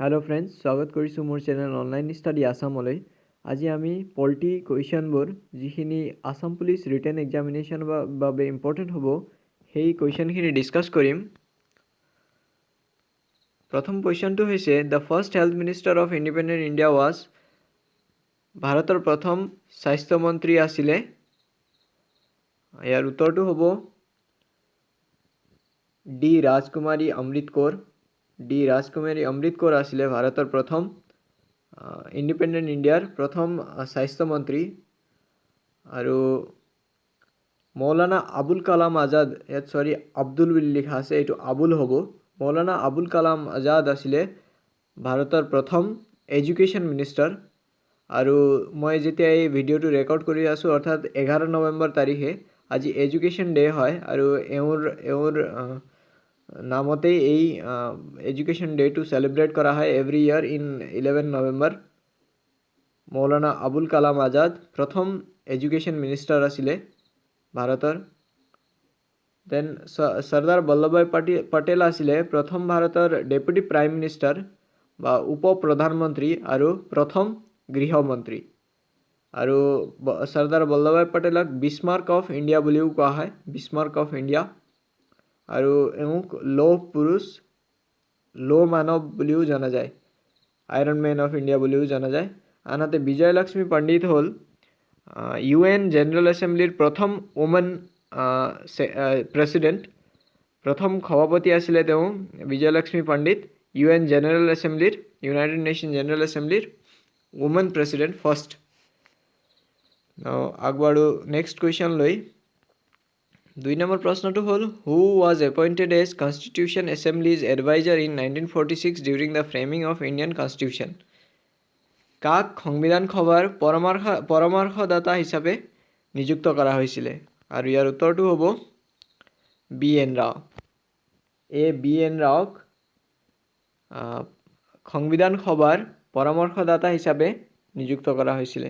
Hello friends, स्वागत करिছোঁ मोर channel online study आसामলৈ। আজি আমি পলিটি কুৱেশ্যনবোৰ যিখিনি আসাম পুলিচ ৰিটেন এক্সামিনেশ্যনৰ বাবে ইম্পৰ্টেণ্ট হ'ব সেই কুৱেশ্যনখিনি ডিছকাছ কৰিম। প্ৰথম কুৱেশ্যনটো হৈছে the first health minister of independent India was. ভাৰতৰ প্ৰথম স্বাস্থ্য মন্ত্ৰী আছিলে। ইয়াৰ উত্তৰটো হ'ব ডি ৰাজকুমাৰী অমৃত কৌৰ। ডি ৰাজকুমাৰী অমৃত কৌৰ আছিলে ভাৰতৰ প্ৰথম ইণ্ডিপেণ্ডেণ্ট ইণ্ডিয়াৰ প্ৰথম স্বাস্থ্যমন্ত্ৰী। আৰু মৌলানা আবুল কালাম আজাদ, ইয়াত সৰি আব্দুল বুলি লিখা আছে, এইটো আবুল হ'ব। মৌলানা আবুল কালাম আজাদ আছিলে ভাৰতৰ প্ৰথম এডুকেশ্যন মিনিষ্টাৰ। আৰু মই যেতিয়া এই ভিডিঅ'টো ৰেকৰ্ড কৰি আছোঁ অৰ্থাৎ 11 নৱেম্বৰ তাৰিখে আজি এডুকেশ্যন ডে হয়। আৰু এওঁৰ নামতেই এই এডুকেশ্যন ডেটো চেলিব্ৰেট কৰা হয় every year in 11 November. Maulana Abul Kalam Azad প্ৰথম এডুকেশ্যন মিনিষ্টাৰ আছিলে ভাৰতৰ। দেন চৰ্দাৰ বল্লভভাই পেটেল আছিলে প্ৰথম ভাৰতৰ ডেপুটি প্ৰাইম মিনিষ্টাৰ বা উপ প্ৰধানমন্ত্ৰী আৰু প্ৰথম গৃহমন্ত্ৰী। আৰু চৰ্দাৰ বল্লভভাই পেটেলক বিছমাৰ্ক অফ ইণ্ডিয়া বুলিও কোৱা হয়, বিছমাৰ্ক অফ ইণ্ডিয়া। আৰু এওঁক লৌহ মানৱ বুলিও জনা যায়, আইৰণ মেন অফ ইণ্ডিয়া বুলিও জনা যায়। আনহাতে বিজয়লক্ষ্মী পণ্ডিত হ'ল UN জেনেৰেল এছেম্বলিৰ প্ৰথম ওমেন প্ৰেছিডেণ্ট। প্ৰথম সভাপতি আছিলে তেওঁ বিজয়লক্ষ্মী পণ্ডিত, UN জেনেৰেল এছেম্বলিৰ, ইউনাইটেড নেশ্যন জেনেৰেল এছেম্বলিৰ ওমেন প্ৰেছিডেণ্ট ফাৰ্ষ্ট। আগবাঢ়ো নেক্সট কুৱেশ্যন লৈ। 2 নম্বৰ প্ৰশ্নটো হ'ল who was appointed as constitution assembly's adviser in 1946 during the framing of Indian constitution. কাক সংবিধান সভাৰ পৰামৰ্শদাতা হিচাপে নিযুক্ত কৰা হৈছিলে? আৰু ইয়াৰ উত্তৰটো হ'ব BN ৰাও। BN ৰাওক সংবিধান সভাৰ পৰামৰ্শদাতা হিচাপে নিযুক্ত কৰা হৈছিলে।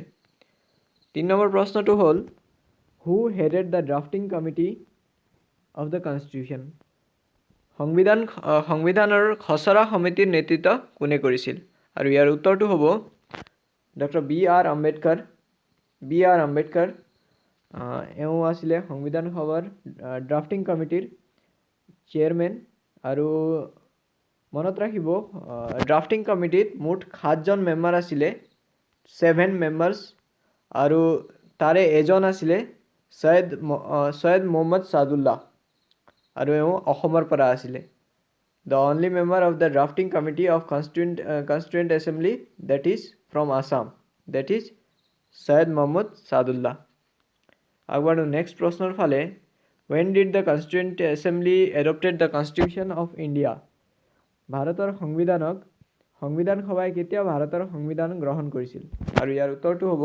3 নম্বৰ প্ৰশ্নটো হ'ল who headed the drafting committee of the constitution. সংবিধানৰ খচৰা সমিতিৰ নেতৃত্ব কোনে কৰিছিল? আৰু ইয়াৰ উত্তৰটো হ'ব doctor BR Ambedkar. BR Ambedkar এওঁ আছিলে সংবিধান সভাৰ ড্ৰাফটিং কমিটিৰ চেয়াৰমেন। আৰু মনত ৰাখিব ড্ৰাফটিং কমিটিত মুঠ 7জন মেম্বাৰ আছিলে, 7 মেম্বাৰ্ছ। আৰু তাৰে এজন আছিলে সৈয়দ মহম্মদ ছাদুল্লাহ, আৰু এওঁ অসমৰ পৰা আছিলে। The only member of the drafting committee of constituent assembly that is from Assam, that is Syed Mohammad Sadullah. আগবাঢ়ো নেক্সট প্ৰশ্নৰ ফালে। When did the constituent assembly adopted the constitution of India? ভাৰতৰ সংবিধান সভাই কেতিয়া ভাৰতৰ সংবিধান গ্ৰহণ কৰিছিল? আৰু ইয়াৰ উত্তৰটো হ'ব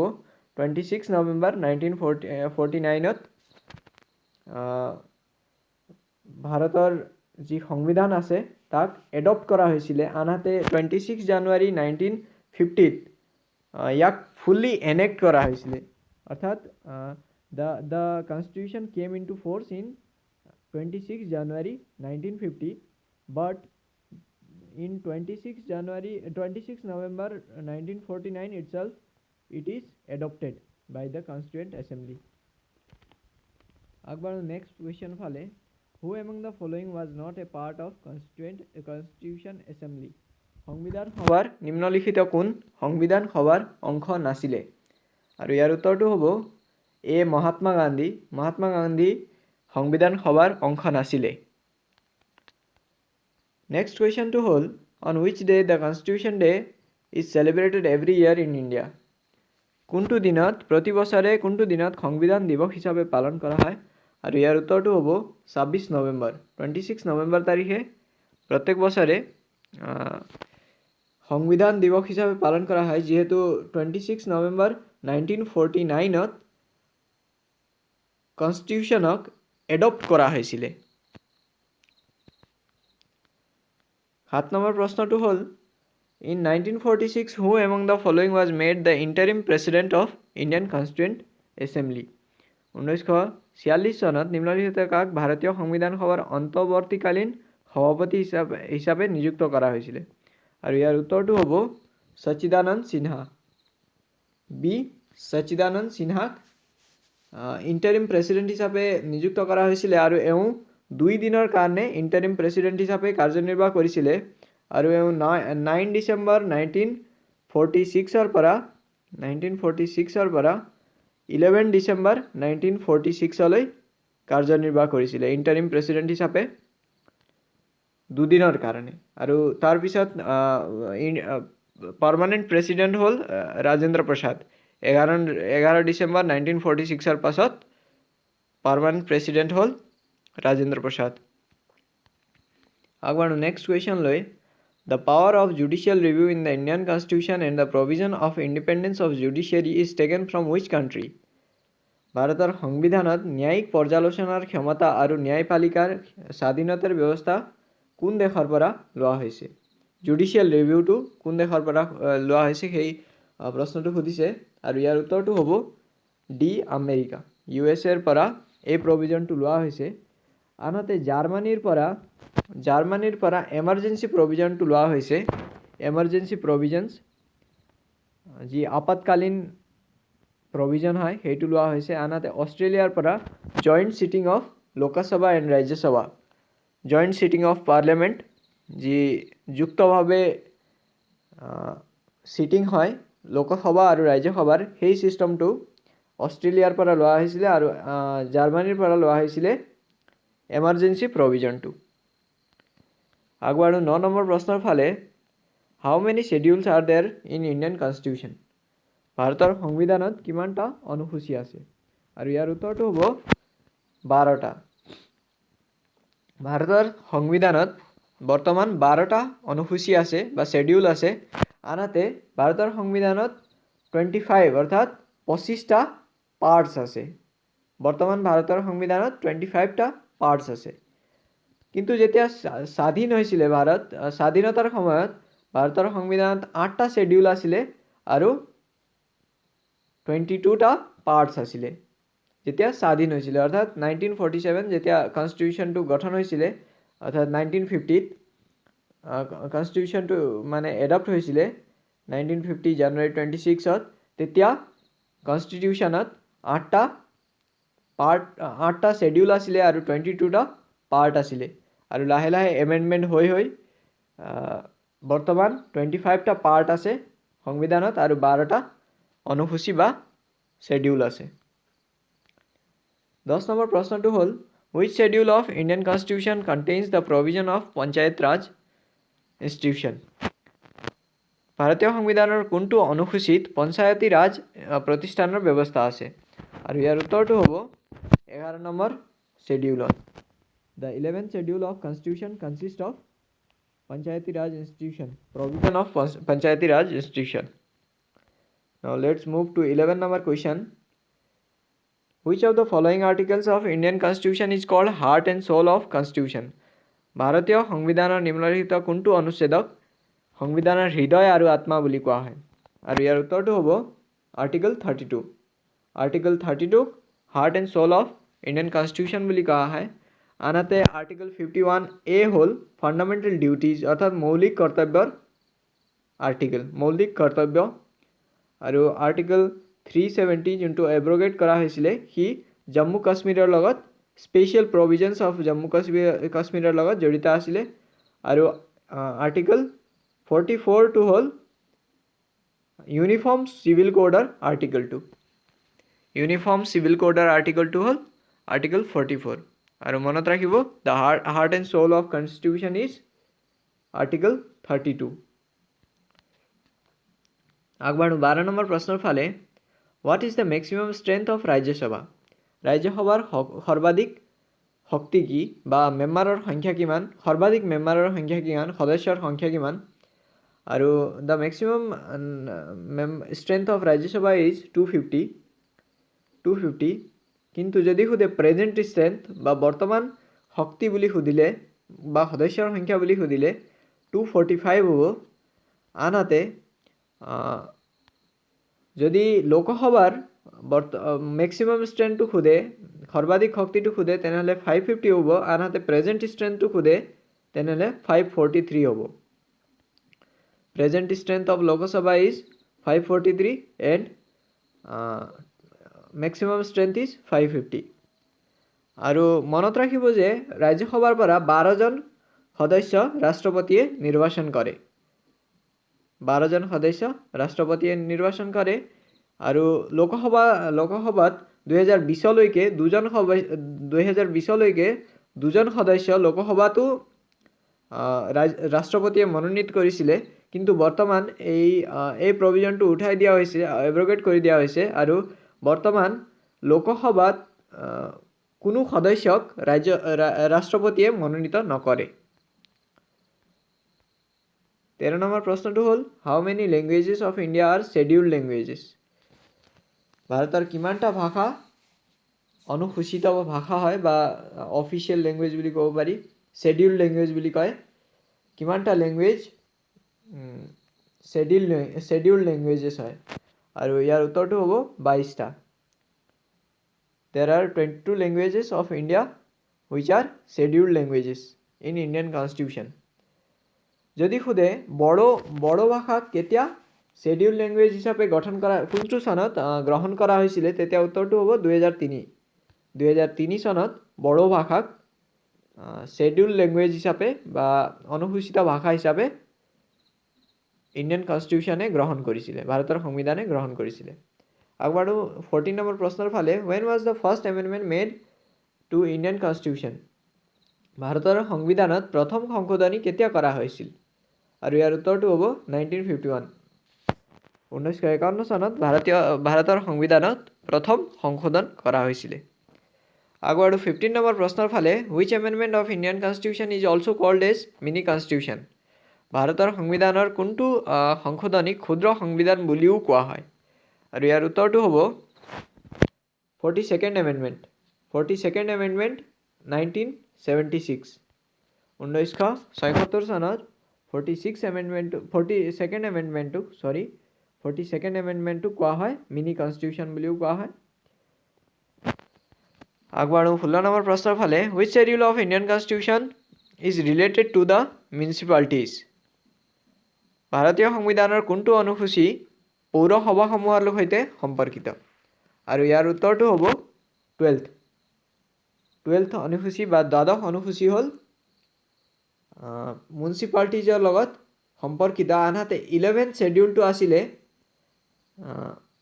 26 নৱেম্বৰ 1949ত ভাৰতৰ যি সংবিধান আছে তাক এডপ্ট কৰা হৈছিলে। আনহাতে 26 জানুৱাৰী 1950ত ইয়াক ফুল্লি এনেক্ট কৰা হৈছিলে। অৰ্থাৎ the constitution came into force in 26 January 1950, but in 26 November 1949 itself it is adopted by the constituent assembly. আগবাঢ়ো নেক্সট কুৱেশ্যন ফালে। Who among the following was not a part of constitution assembly? সংবিধান সভাৰ নিম্নলিখিত কোন সংবিধান সভাৰ অংশ নাছিলে? আৰু ইয়াৰ উত্তৰটো হ'ব মহাত্মা গান্ধী। মহাত্মা গান্ধী সংবিধান সভাৰ অংশ নাছিলে। নেক্সট কুৱেশ্যনটো হ'ল on which day the constitution day is celebrated every year in India? কোনটো দিনত প্ৰতি বছৰে কোনটো দিনত সংবিধান দিৱস হিচাপে পালন কৰা হয়? আৰু ইয়াৰ উত্তৰটো হ'ব 26 নৱেম্বৰ। 26 নৱেম্বৰ তাৰিখে প্ৰত্যেক বছৰে সংবিধান দিৱস হিচাপে পালন কৰা হয়, যিহেতু 26 নৱেম্বৰ 1949ত কনষ্টিটিউশ্যনক এডপ্ট কৰা হৈছিলে। 7 নম্বৰ প্ৰশ্নটো হ'ল In 1946 who among the following was made the interim president of Indian Constituent Assembly? 1946 চনত নিম্নলিখিত কাক ভাৰতীয় সংবিধান সভাৰ অন্তৱৰ্তীকালীন সভাপতি হিচাপে নিযুক্ত কৰা হৈছিলে? আৰু ইয়াৰ উত্তৰটো হ'ব সচিদানন্দ সিনহা। বি সচিদানন্দ সিনহাক ইণ্টাৰিম প্ৰেচিডেণ্ট হিচাপে নিযুক্ত কৰা হৈছিলে আৰু এওঁ 2 দিনৰ কাৰণে ইণ্টাৰিম প্ৰেচিডেণ্ট হিচাপে কাৰ্যনিৰ্বাহ কৰিছিলে আৰু এওঁ 9 ডিচেম্বৰ 1946 পৰা 11 ডিচেম্বৰ 1946 কাৰ্যনিৰ্বাহ কৰিছিলে ইণ্টাৰিম প্ৰেচিডেণ্ট হিচাপে 2 দিনৰ কাৰণে। আৰু তাৰপিছত পাৰ্মানেণ্ট প্ৰেচিডেণ্ট হ'ল ৰাজেন্দ্ৰ প্ৰসাদ। 11 ডিচেম্বৰ 1946 পাছত পাৰ্মানেণ্ট প্ৰেচিডেণ্ট হ'ল ৰাজেন্দ্ৰ প্ৰসাদ। আগবাঢ়ো নেক্সট কুৱেশ্যন লৈ। The power of judicial review in the Indian Constitution and the provision of independence of judiciary is taken from which country? ভাৰতৰ সংবিধানত ন্যায়িক পৰ্যালোচনাৰ ক্ষমতা আৰু ন্যায়পালিকাৰ স্বাধীনতাৰ ব্যৱস্থা কোন দেশৰ পৰা লোৱা হৈছে? জুডিচিয়েল ৰিভিউটো কোন দেশৰ পৰা লোৱা হৈছে সেই প্ৰশ্নটো সুধিছে আৰু ইয়াৰ উত্তৰটো হ'ব ডি আমেৰিকা। USA পৰা এই প্ৰভিজনটো লোৱা হৈছে। আনহাতে জাৰ্মানীৰ পৰা এমাৰ্জেঞ্চি প্ৰভিজনটো লোৱা হৈছে। এমাৰ্জেঞ্চি প্ৰভিজনছ যি আপতকালীন প্ৰভিজন হয় সেইটো লোৱা হৈছে। আনহাতে অষ্ট্ৰেলিয়াৰ পৰা joint cheating of Lok Sabha and Rajya Sabha, joint cheating of parliament যি যুক্তভাৱে চিটিং হয় লোকসভা আৰু ৰাজ্যসভাৰ, সেই ছিষ্টেমটো অষ্ট্ৰেলিয়াৰ পৰা লোৱা হৈছিলে আৰু জাৰ্মানীৰ পৰা লোৱা হৈছিলে এমাৰ্জেঞ্চি প্ৰভিজনটো। আগবাঢ়ো 9 নম্বৰ প্ৰশ্নৰ ফালে। How many schedules are there in Indian constitution? ভাৰতৰ সংবিধানত কিমানটা অনুসূচী আছে? আৰু ইয়াৰ উত্তৰটো হ'ব 12টা। ভাৰতৰ সংবিধানত বৰ্তমান 12টা অনুসূচী আছে বা শ্বেডিউল আছে। আনহাতে ভাৰতৰ সংবিধানত 25 অৰ্থাৎ 25টা পাৰ্টছ আছে। বৰ্তমান ভাৰতৰ সংবিধানত 25টা পাৰ্টছ আছে। কিন্তু যেতিয়া স্বাধীন হৈছিলে স্বাধীনতাৰ সময়ত ভাৰতৰ সংবিধানত 8টা শ্বেডিউল আছিলে আৰু 22টা পাৰ্টছ আছিলে। যেতিয়া স্বাধীন হৈছিলে অৰ্থাৎ 1947 যেতিয়া কনষ্টিটিউশ্যনটো গঠন হৈছিলে অৰ্থাৎ 1950ত কনষ্টিটিউশ্যনটো মানে এডপ্ট হৈছিলে 1950 জানুৱাৰী 26ত, তেতিয়া কনষ্টিটিউশ্যনত 8টা শ্বেডিউল আছিলে আৰু 22টা পাৰ্ট আছিলে আৰু লাহে লাহে এমেণ্ডমেণ্ট হৈ বৰ্তমান 25টা পাৰ্ট আছে সংবিধানত আৰু 12টা অনুসূচী বা শ্বেডিউল আছে। 10 নম্বৰ প্ৰশ্নটো হ'ল which schedule of Indian Constitution contains the provision of Panchayat Raj institution? ভাৰতীয় সংবিধানৰ কোনটো অনুসূচীত পঞ্চায়তী ৰাজ প্ৰতিষ্ঠানৰ ব্যৱস্থা আছে? আৰু ইয়াৰ উত্তৰটো হ'ব 11 number শ্বেডিউলত। The 11th schedule of Constitution consists of Panchayati Raj institution, provision of Panchayati Raj institution. Now let's move to 11 number question. Which of the following articles of Indian Constitution is called heart and soul of Constitution? ভাৰতীয় সংবিধানৰ নিম্নলিখিত কোনটো অনুচ্ছেদক সংবিধানৰ হৃদয় আৰু আত্মা বুলি কোৱা হয়? আৰু ইয়াৰ উত্তৰটো হ'ব article 32। Article 32 heart and soul of Indian constitution বুলি কোৱা হয়। আনহাতে আৰ্টিকল 51A হ'ল ফাণ্ডামেণ্টেল ডিউটিজ অৰ্থাৎ মৌলিক কৰ্তব্যৰ মৌলিক কৰ্তব্য। আৰু আৰ্টিকল 370 যোনটো এব্ৰগেট কৰা হৈছিলে সি জম্মু কাশ্মীৰৰ লগত স্পেচিয়েল প্ৰভিজনছ অফ জম্মু কাশ্মীৰৰ লগত জড়িত আছিলে। আৰু আৰ্টিকল 44টো হ'ল ইউনিফৰ্ম চিভিল কোডৰ আৰ্টিকলটো। ইউনিফৰ্ম চিভিল কোডৰ আৰ্টিকলটো হ'ল আৰ্টিকল 44। আৰু মনত ৰাখিব the heart and soul of constitution is article 32। আগবাঢ়ো 12 নম্বৰ প্ৰশ্নৰ ফালে। What is the maximum strength of Rajya Sabha? ৰাজ্যসভাৰ সৰ্বাধিক শক্তি কি বা মেম্বাৰৰ সংখ্যা কিমান? সৰ্বাধিক মেম্বাৰৰ সংখ্যা কিমান? সদস্যৰ সংখ্যা কিমান? আৰু the maximum strength of Rajya Sabha is 250। কিন্তু যদি সোধে প্ৰেজেণ্ট ষ্ট্ৰেংথ বা বৰ্তমান শক্তি বুলি সুধিলে বা সদস্যৰ সংখ্যা বুলি সুধিলে 245 হ'ব। আনহাতে যদি লোকসভাৰ মেক্সিমাম ষ্ট্ৰেংথটো সোধে সৰ্বাধিক শক্তিটো সোধে তেনেহ'লে 550 হ'ব। আনহাতে প্ৰেজেণ্ট ষ্ট্ৰেংথটো সোধে তেনেহ'লে 543 হ'ব। Present strength of Lok Sabha is 543 and maximum strength is 550. আৰু মনত ৰাখিব যে ৰাজ্যসভাৰ পৰা 12জন সদস্য ৰাষ্ট্ৰপতিয়ে নিৰ্বাচন কৰে। 12জন সদস্য ৰাষ্ট্ৰপতিয়ে নিৰ্বাচন কৰে আৰু লোকসভাত 2020লৈকে দুজন সদস্য লোকসভাতো ৰাষ্ট্ৰপতিয়ে মনোনীত কৰিছিলে, কিন্তু বৰ্তমান এই প্ৰভিজনটো উঠাই দিয়া হৈছে, এব্ৰগেট কৰি দিয়া হৈছে আৰু বৰ্তমান লোকসভাত কোনো সদস্যক ৰাষ্ট্ৰপতিয়ে মনোনীত নকৰে। 13 নম্বৰ প্ৰশ্নটো হ'ল how many languages of India are scheduled languages. ভাৰতৰ কিমানটা ভাষা অনুসূচিত ভাষা হয় বা অফিচিয়েল লেংগুৱেজ বুলি ক'ব পাৰি, শ্বেডিউল্ড লেংগুৱেজ বুলি কয়। কিমানটা লেংগুৱেজ শ্বেডিউল্ড লেংগুৱেজেছ হয়, আৰু ইয়াৰ উত্তৰটো হ'ব 22টা। There are 22 languages of India which are scheduled languages in Indian Constitution. যদি সোধে বড়ো ভাষাক কেতিয়া scheduled language হিচাপে গঠন কৰা কোনটো চনত গ্ৰহণ কৰা হৈছিলে, তেতিয়া উত্তৰটো হ'ব 2003 চনত বড়ো ভাষাক scheduled language হিচাপে বা অনুসূচিত ভাষা হিচাপে ইণ্ডিয়ান কনষ্টিটিউশ্যনে গ্ৰহণ কৰিছিলে, ভাৰতৰ সংবিধানে গ্ৰহণ কৰিছিলে। আগবাঢ়ো 14 নম্বৰ প্ৰশ্নৰ ফালে। when was the first amendment made to Indian Constitution? ভাৰতৰ সংবিধানত প্ৰথম সংশোধনী কেতিয়া কৰা হৈছিল, আৰু ইয়াৰ উত্তৰটো হ'ব 1951। 1951 চনত ভাৰতৰ সংবিধানত প্ৰথম সংশোধন কৰা হৈছিলে। আগবাঢ়ো 15 নম্বৰ প্ৰশ্নৰ ফালে। which amendment of Indian Constitution is also called as mini constitution? ভাৰতৰ সংবিধানৰ কোনটো সংশোধনী ক্ষুদ্ৰ সংবিধান বুলিও কোৱা হয়, আৰু ইয়াৰ উত্তৰটো হ'ব 42nd Amendment 1976। 1976 চনত 42nd এমেণ্ডমেণ্টটোক কোৱা হয় মিনি কনষ্টিটিউশ্যন বুলিও কোৱা হয়। আগবাঢ়ো 16 নম্বৰ প্ৰশ্নৰ ফালে। which schedule of Indian Constitution is related to the municipalities? ভাৰতীয় সংবিধানৰ কোনটো অনুসূচী পৌৰসভাসমূহৰ সৈতে সম্পৰ্কিত, আৰু ইয়াৰ উত্তৰটো হ'ব 12th অনুসূচী বা দ্বাদশ অনুসূচী হ'ল মিউনিচিপালিটিজৰ লগত সম্পৰ্কিত। আনহাতে 11th শ্বেডিউলটো আছিলে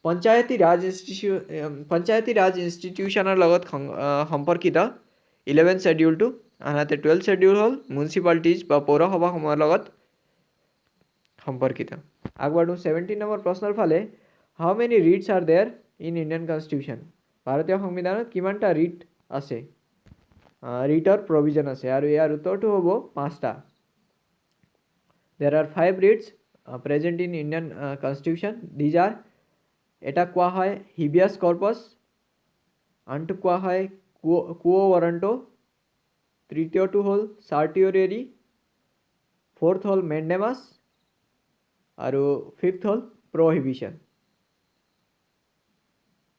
পঞ্চায়তী ৰাজ ইনষ্টিটিউশ্যনৰ লগত সম্পৰ্কিত 11th শ্বেডিউলটো। আনহাতে 12th শ্বেডিউল হ'ল মিউনিচিপালিটিজ বা পৌৰসভাসমূহৰ লগত সম্পৰ্কিত। আগবাঢ়ো 17 নম্বৰ প্ৰশ্নৰ ফালে। How many writs are there in Indian constitution? ভাৰতীয় সংবিধানত কিমানটা ৰিট আছে, ৰিটৰ প্ৰভিজন আছে, আৰু ইয়াৰ উত্তৰটো হ'ব 5টা। There are 5 writs present in Indian Constitution. These are, এটা কোৱা হয় হিবিয়াছ কৰ্পাছ, আনটো কোৱা হয় কুও ৱাৰাণ্টো, তৃতীয়টো হ'ল চাৰ্টিঅৰেৰি, 4th হ'ল মেণ্ডেমাছ, আৰু 5th হ'ল প্ৰহিবিশ্যন।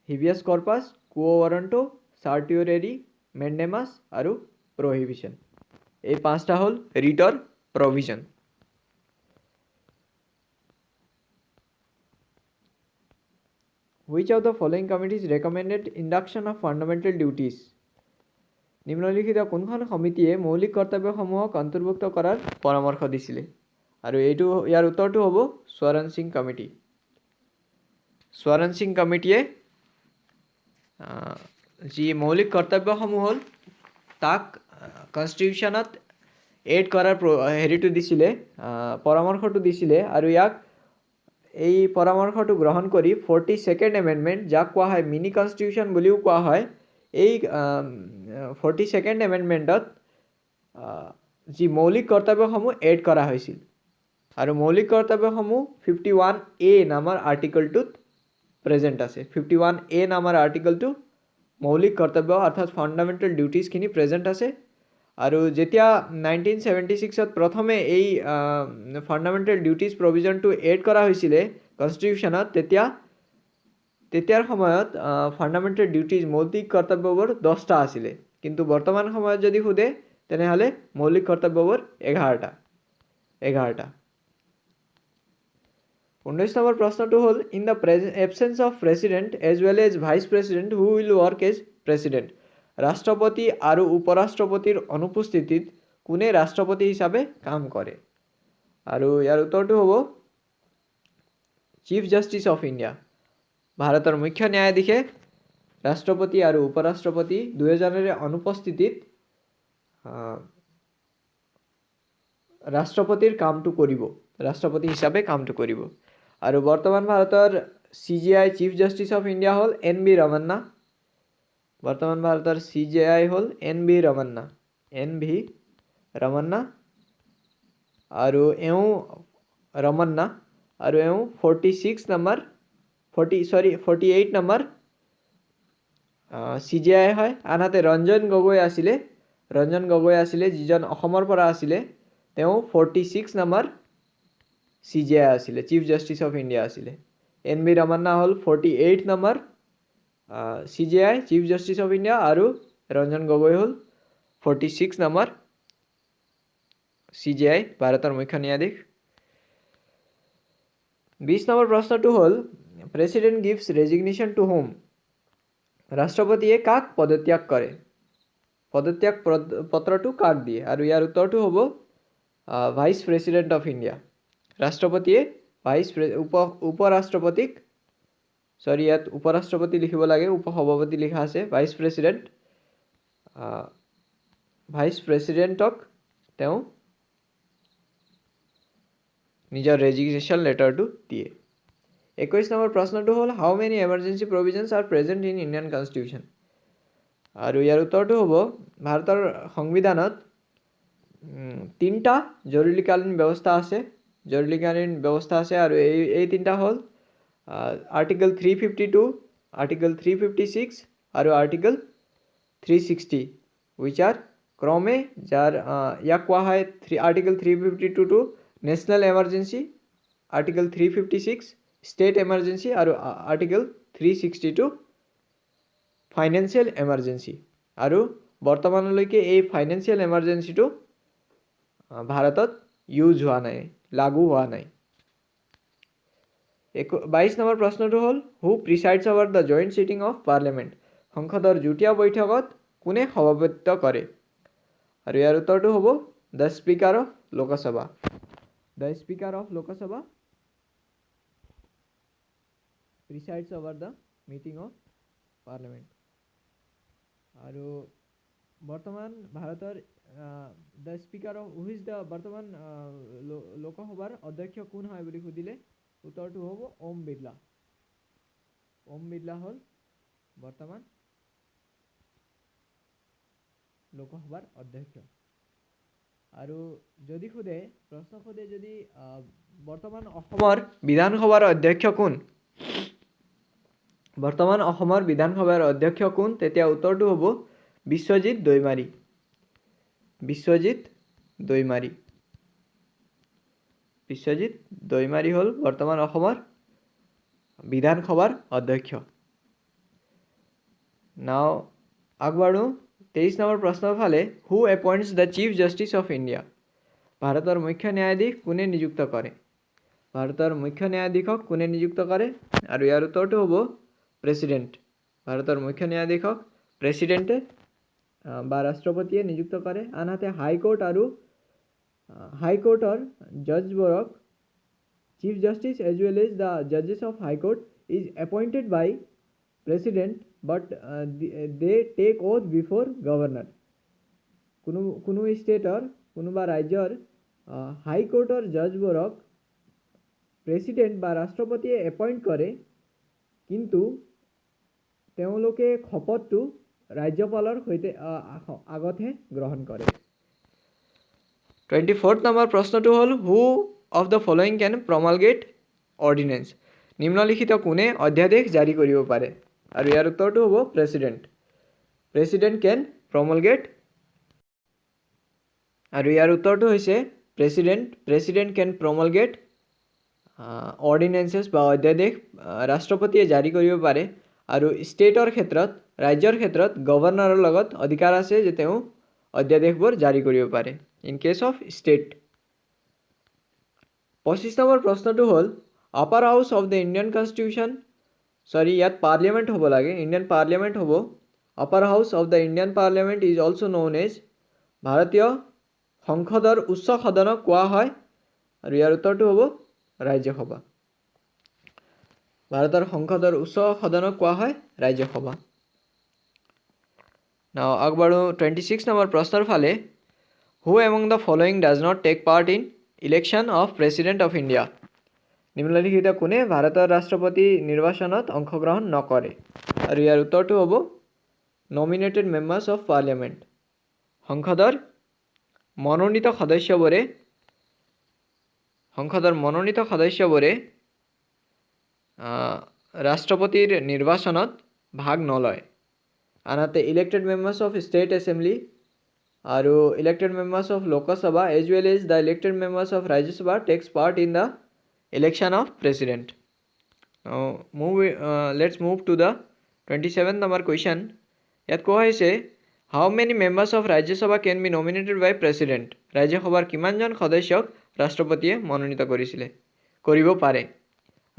হিবিয়াছ কৰ্পাছ, কুও ৱাৰাণ্টো, চাৰ্টিঅৰেৰি, মেণ্ডেমাছ আৰু প্ৰহিবিশ্যন, এই 5টা হ'ল ৰিটৰ provision. Which of the following committees recommended induction of fundamental duties? নিম্নলিখিত কোনখন সমিতিয়ে মৌলিক কৰ্তব্যসমূহক অন্তৰ্ভুক্ত কৰাৰ পৰামৰ্শ দিছিলে, আৰু ইয়াৰ উত্তৰটো হ'ব স্বৰণ সিং কমিটি। স্বৰণ সিং কমিটিয়ে যি মৌলিক কৰ্তব্যসমূহ হ'ল তাক কনষ্টিটিউশ্যনত এড কৰাৰ পৰামৰ্শটো দিছিলে, আৰু ইয়াক এই পৰামৰ্শটো গ্ৰহণ কৰি 42nd এমেণ্ডমেণ্ট, যাক কোৱা হয় মিনি কনষ্টিটিউশ্যন বুলিও কোৱা হয়, এই 42nd এমেণ্ডমেণ্টত যি মৌলিক কৰ্তব্যসমূহ এড কৰা হৈছিল, আৰু মৌলিক কৰ্তব্যসমূহ 51A নামৰ আৰ্টিকলটোত প্ৰেজেণ্ট আছে। 51A নামৰ আৰ্টিকলটো মৌলিক কৰ্তব্য অৰ্থাৎ ফাণ্ডামেণ্টেল ডিউটিজখিনি প্ৰেজেণ্ট আছে। আৰু যেতিয়া 1976ত প্ৰথমে এই ফাণ্ডামেণ্টেল ডিউটিজ প্ৰভিজনটো এড কৰা হৈছিলে কনষ্টিটিউশ্যনত, তেতিয়াৰ সময়ত ফাণ্ডামেণ্টেল ডিউটিজ মৌলিক কৰ্তব্যবোৰ 10টা আছিলে, কিন্তু বৰ্তমান সময়ত যদি সোধে তেনেহ'লে মৌলিক কৰ্তব্যবোৰ 11টা। 19 নম্বৰ প্ৰশ্নটো হ'ল in the absence of president as well as vice president who will work as president ৰাষ্ট্ৰপতি আৰু উপৰাষ্ট্ৰপতিৰ অনুপস্থিতিত কোনে ৰাষ্ট্ৰপতি হিচাপে কাম কৰে আৰু ইয়াৰ উত্তৰটো হ'ব চিফ জাষ্টিচ অফ ইণ্ডিয়া ভাৰতৰ মুখ্য ন্যায়াধীশে ৰাষ্ট্ৰপতি আৰু উপৰাষ্ট্ৰপতি দুয়োজনৰে অনুপস্থিতিত ৰাষ্ট্ৰপতিৰ কামটো কৰিব ৰাষ্ট্ৰপতি হিচাপে কামটো কৰিব আৰু বৰ্তমান ভাৰতৰ CJI chief justice of India হ'ল NB ৰমন্না বৰ্তমান ভাৰতৰ CJI হ'ল NB ৰমন্না আৰু এওঁ ৰমন্না আৰু এওঁ 48 নম্বৰ CJI হয় আনহাতে ৰঞ্জন গগৈ আছিলে যিজন অসমৰ পৰা আছিলে তেওঁ 46 নম্বৰ CJI আছিলে চিফ জাষ্টিচ অফ ইণ্ডিয়া আছিলে NB ৰমন্না হ'ল 48 number CJI chief justice of India আৰু ৰঞ্জন গগৈ হ'ল 46 নম্বৰ CJI ভাৰতৰ মুখ্য ন্যায়াধীশ 20 নম্বৰ প্ৰশ্নটো হ'ল president gives resignation to whom ৰাষ্ট্ৰপতিয়ে কাক পদত্যাগ কৰে পদত্যাগ পত্ৰটো কাক দিয়ে আৰু ইয়াৰ উত্তৰটো হ'ব ভাইচ প্ৰেচিডেণ্ট অফ ইণ্ডিয়া ৰাষ্ট্ৰপতিয়ে উপৰাষ্ট্ৰপতিক ইয়াত উপৰাষ্ট্ৰপতি লিখিব লাগে উপসভাপতি লিখা আছে ভাইচ প্ৰেচিডেণ্টক তেওঁ নিজৰ ৰেজিগনেশ্যন লেটাৰটো দিয়ে 21 নম্বৰ প্ৰশ্নটো হ'ল how many emergency provisions are present in Indian constitution আৰু ইয়াৰ উত্তৰটো হ'ব ভাৰতৰ সংবিধানত 3টা জৰুৰীকালীন ব্যৱস্থা আছে আৰু এই 3টা হ'ল আৰ্টিকল 352 আৰ্টিকল 356 আৰু আৰ্টিকল 360 which are ক্ৰমে যাৰ ইয়াক কোৱা হয় আৰ্টিকল 352 টো national emergency article 356 state emergency আৰু আৰ্টিকল 360 টো ফাইনেন্সিয়েল এমাৰ্জেঞ্চি আৰু বৰ্তমানলৈকে এই ফাইনেন্সিয়েল এমাৰ্জেঞ্চিটো ভাৰতত ইউজ হোৱা নাই লাগু হোৱা নাই 22 নম্বৰ প্ৰশ্নটো হ'ল who presides over the joint sitting of parliament সংসদৰ যুটীয়া বৈঠকত কোনে সভাপতিত্ব কৰে আৰু ইয়াৰ উত্তৰটো হ'ব the speaker of Lok Sabha প্ৰিচাইডছ over the meeting of parliament আৰু বৰ্তমান ভাৰতৰ দ্য স্পিকাৰ অফ বৰ্তমান লোকসভাৰ অধ্যক্ষ কোন হয় বুলি সুধিলে উত্তৰটো হ'ব ওম বিৰলা হ'ল বৰ্তমান লোকসভাৰ অধ্যক্ষ আৰু যদি প্ৰশ্ন সোধে যদি বৰ্তমান অসমৰ বিধানসভাৰ অধ্যক্ষ কোন তেতিয়া উত্তৰটো হ'ব বিশ্বজিৎ দৈমাৰী হ'ল বৰ্তমান অসমৰ বিধানসভাৰ অধ্যক্ষ নাও আগবাঢ়ো 23 নম্বৰ প্ৰশ্নৰ ফালে who appoints the chief justice of India ভাৰতৰ মুখ্য ন্যায়াধীশ কোনে নিযুক্ত কৰে আৰু ইয়াৰ উত্তৰটো হ'ব প্ৰেচিডেণ্ট ভাৰতৰ মুখ্য ন্যায়াধীশক প্ৰেচিডেণ্টে বা ৰাষ্ট্ৰপতিয়ে নিযুক্ত কৰে আনহাতে হাইকোৰ্টৰ জজবোৰক chief justice as well as the জাজেছ of high court is appointed by president but they take oath before governor কোনো ষ্টেটৰ কোনোবা ৰাজ্যৰ হাইকোৰ্টৰ জজবোৰক প্ৰেচিডেণ্ট বা ৰাষ্ট্ৰপতিয়ে এপইণ্ট কৰে কিন্তু তেওঁলোকে শপতটো ৰাজ্যপালৰ সৈতে আগতহে গ্ৰহণ কৰে 24 নম্বৰ প্ৰশ্নটো হ'ল who of the following can promulgate ordinance নিম্নলিখিত কোনে অধ্যাদেশ জাৰি কৰিব পাৰে আৰু ইয়াৰ উত্তৰটো হ'ব প্ৰেচিডেণ্ট কেন প্ৰমলগেট আৰু ইয়াৰ উত্তৰটো হৈছে প্ৰেচিডেণ্ট কেন প্ৰমলগেট অৰ্ডিনেন্সেছ বা অধ্যাদেশ ৰাষ্ট্ৰপতিয়ে জাৰি কৰিব পাৰে আৰু ৰাজ্যৰ ক্ষেত্ৰত গভৰ্ণৰৰ লগত অধিকাৰ আছে যে তেওঁ অধ্যাদেশবোৰ জাৰি কৰিব পাৰে in case of state 25 number প্ৰশ্নটো হ'ল upper house of the Indian constitution, sorry ইয়াত পাৰ্লিয়ামেণ্ট হ'ব লাগে, ইণ্ডিয়ান পাৰ্লিয়ামেণ্ট হ'ব। Upper house of the Indian parliament is also' known as, ভাৰতীয় সংসদৰ উচ্চ সদনক কোৱা হয়, আৰু ইয়াৰ উত্তৰটো হ'ব ৰাজ্যসভা। ভাৰতৰ সংসদৰ উচ্চ সদনক কোৱা হয় ৰাজ্যসভা। নাও আগবাঢ়ো 26 নম্বৰ প্ৰশ্নৰ ফালে। Who among the following does not take part in election of president of India? নিম্নলিখিত কোনে ভাৰতৰ ৰাষ্ট্ৰপতি নিৰ্বাচনত অংশগ্ৰহণ নকৰে? আৰু ইয়াৰ উত্তৰটো হ'ব নমিনেটেড মেম্বাৰ্ছ অফ পাৰ্লিয়ামেণ্ট। সংসদৰ মনোনীত সদস্যবোৰে ৰাষ্ট্ৰপতিৰ নিৰ্বাচনত ভাগ নলয়। আনহাতে elected members of state assembly আৰু elected members of Lok Sabha as well as the elected members of Rajya Sabha takes part in the election of president. Let's move to the 27 নম্বৰ কুৱেশ্যন। ইয়াত কোৱা হৈছে how many members of Rajya Sabha can be nominated by president? ৰাজ্যসভাৰ কিমানজন সদস্যক ৰাষ্ট্ৰপতিয়ে মনোনীত কৰিব পাৰে?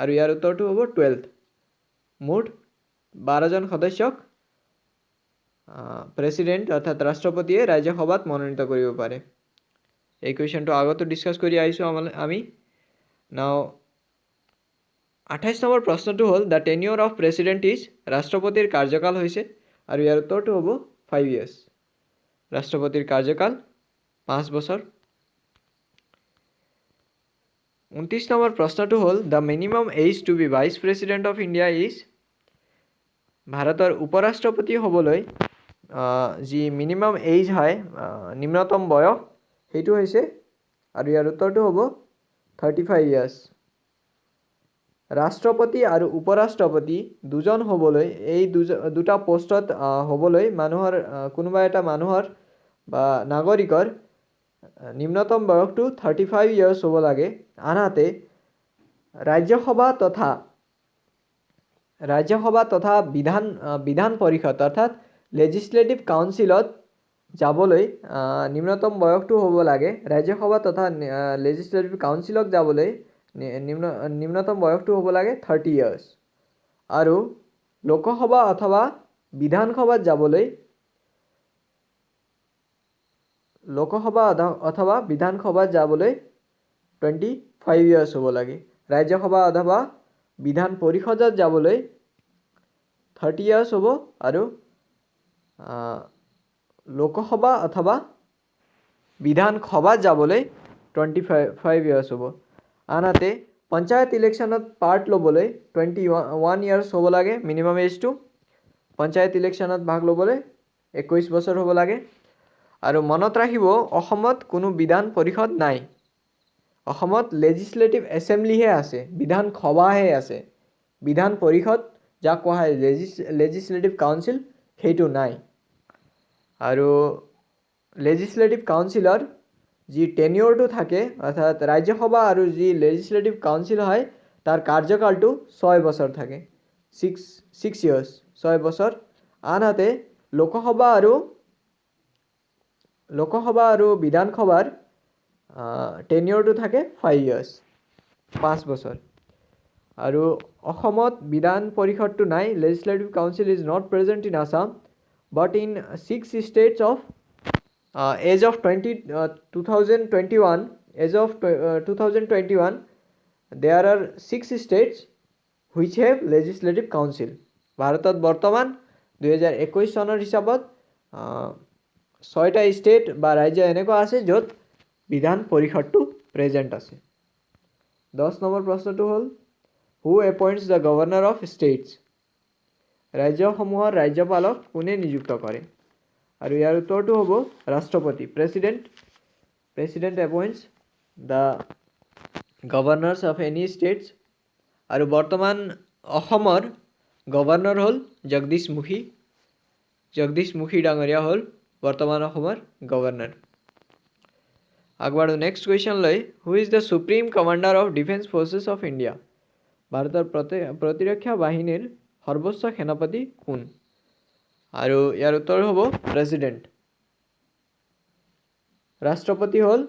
আৰু ইয়াৰ উত্তৰটো হ'ব 12। মুঠ 12জন সদস্যক প্ৰেচিডেণ্ট অৰ্থাৎ ৰাষ্ট্ৰপতিয়ে ৰাজ্যসভাত মনোনীত কৰিব পাৰে। এই কুৱেশ্যনটো আগতো ডিছকাছ কৰি আহিছোঁ আমি। নাও 28 নম্বৰ প্ৰশ্নটো হ'ল দ্য টেনিয়ৰ অফ প্ৰেচিডেণ্ট ইজ, ৰাষ্ট্ৰপতিৰ কাৰ্যকাল হৈছে, আৰু ইয়াৰ উত্তৰটো হ'ব 5 years। ৰাষ্ট্ৰপতিৰ কাৰ্যকাল 5 বছৰ। 29 নম্বৰ প্ৰশ্নটো হ'ল the minimum age to be vice president of India is, ভাৰতৰ উপৰাষ্ট্ৰপতি হ'বলৈ যি মিনিমাম এইজ হয়, নিম্নতম বয়স, সেইটো হৈছে, আৰু ইয়াৰ উত্তৰটো হ'ব 35 years। ৰাষ্ট্ৰপতি আৰু উপৰাষ্ট্ৰপতি দুজন হ'বলৈ, এই দুটা পোষ্টত হ'বলৈ মানুহৰ কোনোবা এটা মানুহৰ বা নাগৰিকৰ নিম্নতম বয়সটো 35 years হ'ব লাগে। আনহাতে ৰাজ্যসভা তথা বিধান পৰিষদ অৰ্থাৎ লেজিছলেটিভ কাউন্সিলত যাবলৈ নিম্নতম বয়সটো হ'ব লাগে। ৰাজ্যসভা তথা লেজিছলেটিভ কাউন্সিলত যাবলৈ নিম্নতম বয়সটো হ'ব লাগে 30 years। আৰু লোকসভা অথবা বিধানসভাত যাবলৈ 25 years হ'ব লাগে। ৰাজ্যসভা অথবা বিধান পৰিষদত যাবলৈ 30 years হ'ব, আৰু লোকসভা অথবা বিধানসভাত যাবলৈ 25 years হ'ব। আনহাতে পঞ্চায়ত ইলেকশ্যনত পাৰ্ট ল'বলৈ 21 years হ'ব লাগে মিনিমাম এজটো। পঞ্চায়ত ইলেকশ্যনত ভাগ ল'বলৈ 21 বছৰ হ'ব লাগে। আৰু মনত ৰাখিব, অসমত কোনো বিধান পৰিষদ নাই। অসমত লেজিছলেটিভ এছেম্বলিহে আছে, বিধানসভাহে আছে। বিধান পৰিষদ যাক কোৱা হয় লেজিছলেটিভ কাউন্সিল, সেইটো নাই। আৰু লেজিছলেটিভ কাউন্সিলৰ যি টেনিয়ৰটো থাকে, অৰ্থাৎ ৰাজ্যসভা আৰু যি লেজিছলেটিভ কাউন্সিল হয়, তাৰ কাৰ্যকালটো 6 বছৰ থাকে, 6 years, 6 বছৰ। আনহাতে লোকসভা আৰু বিধানসভাৰ টেনিয়ৰটো থাকে 5 years, 5 বছৰ। আৰু অসমত বিধান পৰিষদটো নাই। Legislative council is not present in Assam, but in 6 states of as of 2021, there are 6 states which have legislative council. ভাৰতত বৰ্তমান 2021 চনৰ হিচাপত 6টা ষ্টেট বা ৰাজ্য এনেকুৱা আছে য'ত বিধান পৰিষদটো প্ৰেজেণ্ট আছে। 10 নম্বৰ প্ৰশ্নটো হ'ল who appoints the governor of states? ৰাজ্যসমূহৰ ৰাজ্যপালক কোনে নিযুক্ত কৰে? আৰু ইয়াৰ উত্তৰটো হ'ব ৰাষ্ট্ৰপতি। President appoints the governors of any states. আৰু বৰ্তমান অসমৰ গভৰ্ণৰ হ'ল জগদীশ মুখী ডাঙৰীয়া হ'ল বৰ্তমান অসমৰ গভৰ্ণৰ। আগবাঢ়ো নেক্সট কুৱেশ্যনলৈ। Who is the supreme commander of defence forces of India? ভাৰতৰ প্ৰতিৰক্ষা বাহিনীৰ সৰ্বোচ্চ সেনাপতি কোন? আৰু ইয়াৰ উত্তৰ হ'ব প্ৰেচিডেণ্ট। ৰাষ্ট্ৰপতি হ'ল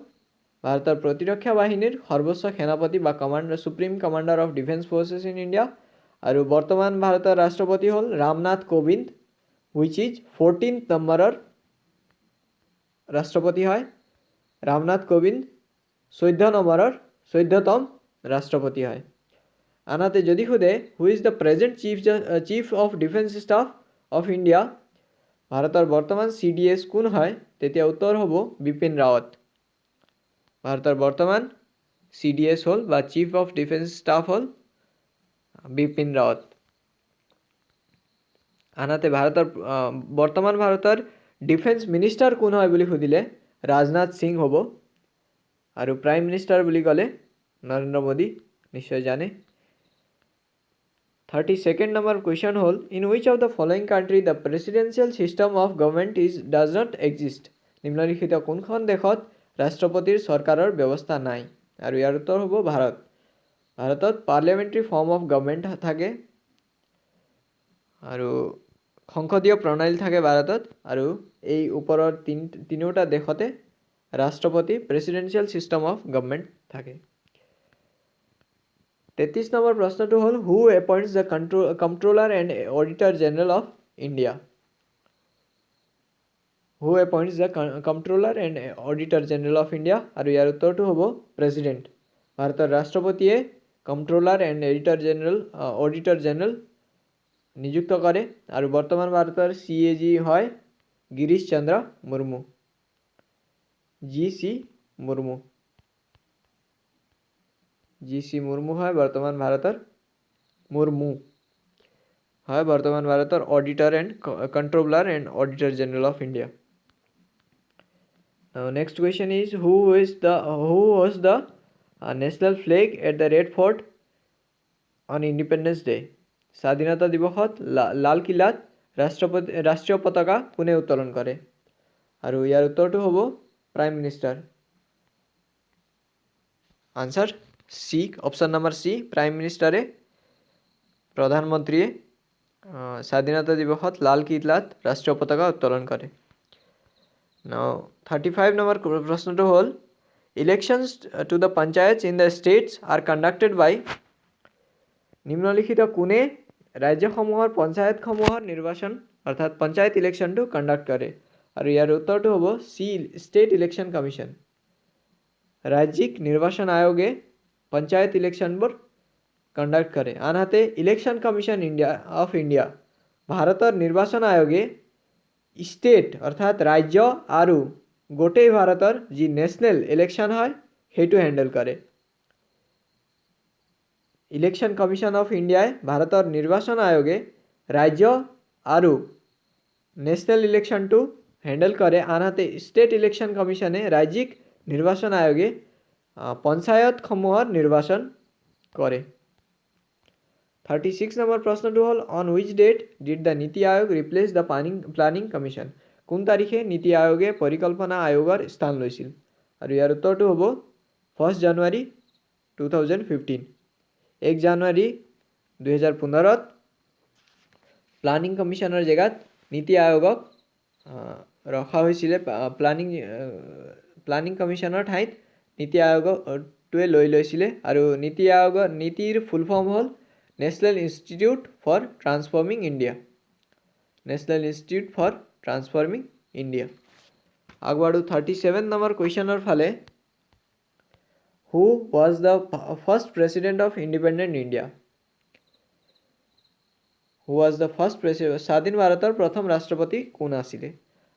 ভাৰতৰ প্ৰতিৰক্ষা বাহিনীৰ সৰ্বোচ্চ সেনাপতি বা commander supreme commander of defence forces in India আৰু বৰ্তমান ভাৰতৰ ৰাষ্ট্ৰপতি হ'ল Ramnath Kovind which is 14th নম্বৰৰ ৰাষ্ট্ৰপতি হয়। ৰামনাথ কোবিন্দ 14তম ৰাষ্ট্ৰপতি হয়। আনহাতে যদি সোধে হু is the present chief of defence staff of India, ভাৰতৰ বৰ্তমান CDS কোন হয়, তেতিয়া উত্তৰ হ'ব বিপিন ৰাৱত। ভাৰতৰ বৰ্তমান CDS হ'ল বা চিফ অফ ডিফেন্স ষ্টাফ হ'ল বিপিন ৰাৱত। আনহাতে বৰ্তমান ভাৰতৰ ডিফেন্স মিনিষ্টাৰ কোন হয় বুলি সুধিলে ৰাজনাথ সিং হ'ব। আৰু প্ৰাইম মিনিষ্টাৰ বুলি ক'লে নৰেন্দ্ৰ মোদী, নিশ্চয় জানে। 32nd নম্বৰ কুৱেশ্যন হ'ল in wish of the following country the presidential system of government does not exist. নিম্নলিখিত কোনখন দেশত ৰাষ্ট্ৰপতিৰ চৰকাৰৰ ব্যৱস্থা নাই? আৰু ইয়াৰ উত্তৰ হ'ব ভাৰত। ভাৰতত পাৰ্লিয়ামেণ্টাৰী ফৰ্ম অফ গভৰ্ণমেণ্ট থাকে আৰু সংসদীয় প্ৰণালী থাকে ভাৰতত, আৰু এই ওপৰৰ তিনিওটা দেশতে ৰাষ্ট্ৰপতি প্ৰেচিডেঞ্চিয়েল ছিষ্টেম অফ গভৰ্ণমেণ্ট থাকে। 33 নম্বৰ প্ৰশ্নটো হ'ল who appoints the controller and auditor general of India. Who appoints the controller and auditor general of India, আৰু ইয়াৰ উত্তৰটো হ'ব প্ৰেচিডেণ্ট। ভাৰতৰ ৰাষ্ট্ৰপতিয়ে কণ্ট্ৰলাৰ এণ্ড অডিটৰ জেনেৰেল নিযুক্ত কৰে, আৰু বৰ্তমান ভাৰতৰ CAG হয় গিৰীশ চন্দ্ৰ মুৰ্মু, GC মুৰ্মু হয় বৰ্তমান ভাৰতৰ auditor and controller and auditor general of India. Next question is who hoist the national flag at the Red Fort on Independence Day. স্বাধীনতা দিৱসত লালকিল্লাত ৰাষ্ট্ৰীয় পতাকা কোনে উত্তোলন কৰে? আৰু ইয়াৰ উত্তৰটো হ'ব prime minister. Answer C, option number C, prime মিনিষ্টাৰে প্ৰধানমন্ত্ৰীয়ে স্বাধীনতা দিৱসত লালকিল্লাত ৰাষ্ট্ৰীয় পতাকা উত্তোলন কৰে। 35 নম্বৰ প্ৰশ্নটো হ'ল elections to the panchayats in the states are conducted by. নিম্নলিখিত কোনে ৰাজ্যসমূহৰ পঞ্চায়তসমূহৰ নিৰ্বাচন অৰ্থাৎ পঞ্চায়ত ইলেকশ্যনটো কণ্ডাক্ট কৰে? আৰু ইয়াৰ উত্তৰটো হ'ব চি, ষ্টেট ইলেকশ্যন কমিশ্যন। ৰাজ্যিক নিৰ্বাচন আয়োগে পঞ্চায়ত ইলেকশ্যনবোৰ কণ্ডাক্ট কৰে। আনহাতে ইলেকশ্যন কমিশ্যন অফ ইণ্ডিয়া, ভাৰতৰ নিৰ্বাচন আয়োগে ষ্টেট অৰ্থাৎ ৰাজ্য আৰু গোটেই ভাৰতৰ যি নেশ্যনেল ইলেকশ্যন হয় সেইটো হেণ্ডেল কৰে। ইলেকশ্যন কমিশ্যন অফ ইণ্ডিয়াই ভাৰতৰ নিৰ্বাচন আয়োগে ৰাজ্য আৰু নেশ্যনেল ইলেকশ্যনটো হেণ্ডেল কৰে। আনহাতে ষ্টেট ইলেকশ্যন কমিশ্যনে ৰাজ্যিক নিৰ্বাচন আয়োগে পঞ্চায়তসমূহৰ নিৰ্বাচন কৰে। 36 নম্বৰ প্ৰশ্নটো হ'ল on which date did the NITI Aayog replace the planning commission. কোন তাৰিখে নীতি আয়োগে পৰিকল্পনা আয়োগৰ স্থান লৈছিল? আৰু ইয়াৰ উত্তৰটো হ'ব 1 জানুৱাৰী 2015। 1 জানুৱাৰী 2015ত প্লানিং কমিশ্যনৰ জেগাত নীতি আয়োগক ৰখা হৈছিলে। প্লানিং কমিশ্যনৰ ঠাইত নীতি আয়োগটোৱে লৈ লৈছিলে, আৰু নীতিৰ ফুল ফৰ্ম হ'ল national institute for transforming India. আগবাঢ়ো 37 নম্বৰ কুৱেশ্যনৰ ফালে। Who was the first president of independent India? স্বাধীন ভাৰতৰ প্ৰথম ৰাষ্ট্ৰপতি কোন আছিলে?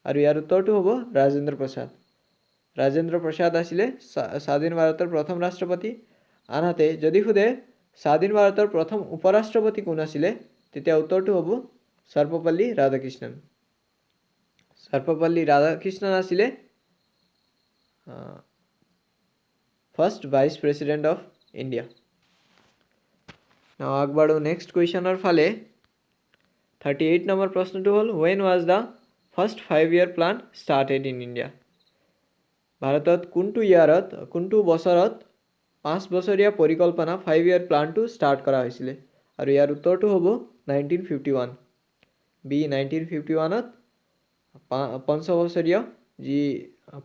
আৰু ইয়াৰ উত্তৰটো হ'ব ৰাজেন্দ্ৰ প্ৰসাদ আছিলে স্বাধীন ভাৰতৰ প্ৰথম ৰাষ্ট্ৰপতি। আনহাতে যদি সোধে স্বাধীন ভাৰতৰ প্ৰথম উপৰাষ্ট্ৰপতি কোন আছিলে, তেতিয়া উত্তৰটো হ'ব সৰ্বপল্লী ৰাধাকৃষ্ণন আছিলে first vice president of India. আগবাঢ়ো নেক্সট কুৱেশ্যনৰ ফালে। 38 নম্বৰ প্ৰশ্নটো হ'ল when was the first 5-year plan started in India? ভাৰতত কোনটো বছৰত 5 বছৰীয়া পৰিকল্পনা 5-year প্লানটো ষ্টাৰ্ট কৰা হৈছিলে? আৰু ইয়াৰ উত্তৰটো হ'ব 1951। 1951ত 5 বছৰীয়া যি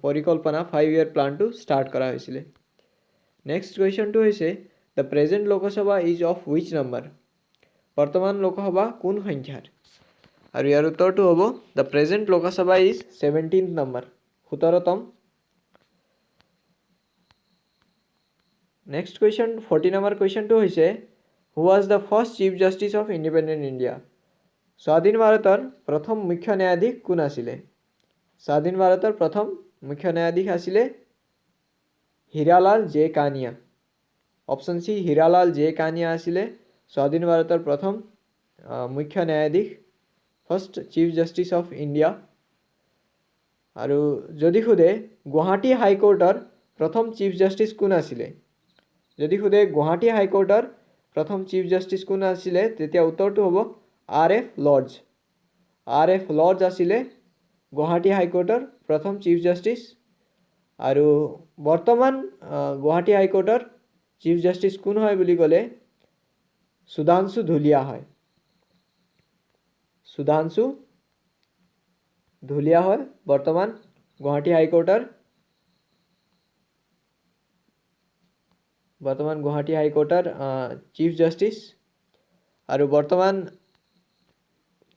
পৰিকল্পনা 5 year প্লানটো ষ্টাৰ্ট কৰা হৈছিলে। নেক্সট কুৱেশ্যনটো হৈছে the present Lok Sabha is of which number? বৰ্তমান লোকসভা কোন সংখ্যাৰ? আৰু ইয়াৰ উত্তৰটো হ'ব the present Lok Sabha is 17th number, 17তম। নেক্সট কুৱেশ্যন 40 নম্বৰ কুৱেশ্যনটো হৈছে who was the first chief justice of independent India? স্বাধীন ভাৰতৰ প্ৰথম মুখ্য ন্যায়াধীশ কোন আছিলে? স্বাধীন ভাৰতৰ প্ৰথম মুখ্য ন্যায়াধীশ আছিলে Hiralal J Kania. Option C Hiralal J Kania আছিলে স্বাধীন ভাৰতৰ প্ৰথম মুখ্য ন্যায়াধীশ, first chief justice of India. আৰু যদি সোধে গুৱাহাটী হাইকোৰ্টৰ প্ৰথম চিফ জাষ্টিচ কোন আছিলে? যদি সোধে গুৱাহাটী হাইকোৰ্টৰ প্ৰথম চিফ জাষ্টিচ কোন আছিলে, তেতিয়া উত্তৰটো হ'ব R.F. লৰ্ডছ। R.F. লৰ্ডছ আছিলে গুৱাহাটী হাইকোৰ্টৰ প্ৰথম চিফ জাষ্টিচ। আৰু বৰ্তমান গুৱাহাটী হাইকোৰ্টৰ চিফ জাষ্টিচ কোন হয় বুলি ক'লে সুধাংশু ধুলিয়া হয়। সুধাংশু ধুলিয়া হয় বৰ্তমান গুৱাহাটী হাইকোৰ্টৰ চিফ জাষ্টিচ। আৰু বৰ্তমান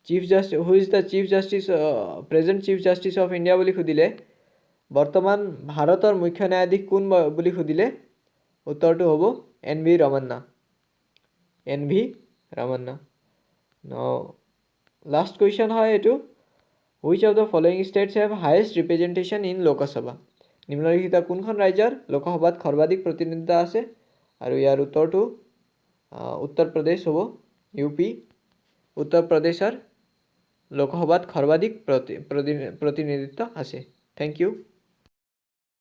chief justice who is the chief justice present chief justice of India বুলি সুধিলে, বৰ্তমান ভাৰতৰ মুখ্য ন্যায়াধীশ কোন বুলি সুধিলে উত্তৰটো হ'ব N.V. Ramana. N.V. Ramana. Last question হয় এইটো which of the following states have highest representation in Lok Sabha? নিম্নলিখিত কোনখন ৰাজ্যৰ লোকসভাত সৰ্বাধিক প্ৰতিনিধিত্ব আছে? আৰু ইয়াৰ উত্তৰটো উত্তৰ প্ৰদেশ হ'ব, UP। উত্তৰ প্ৰদেশৰ লোকসভাত সৰ্বাধিক প্ৰতিনিধিত্ব আছে। Thank U.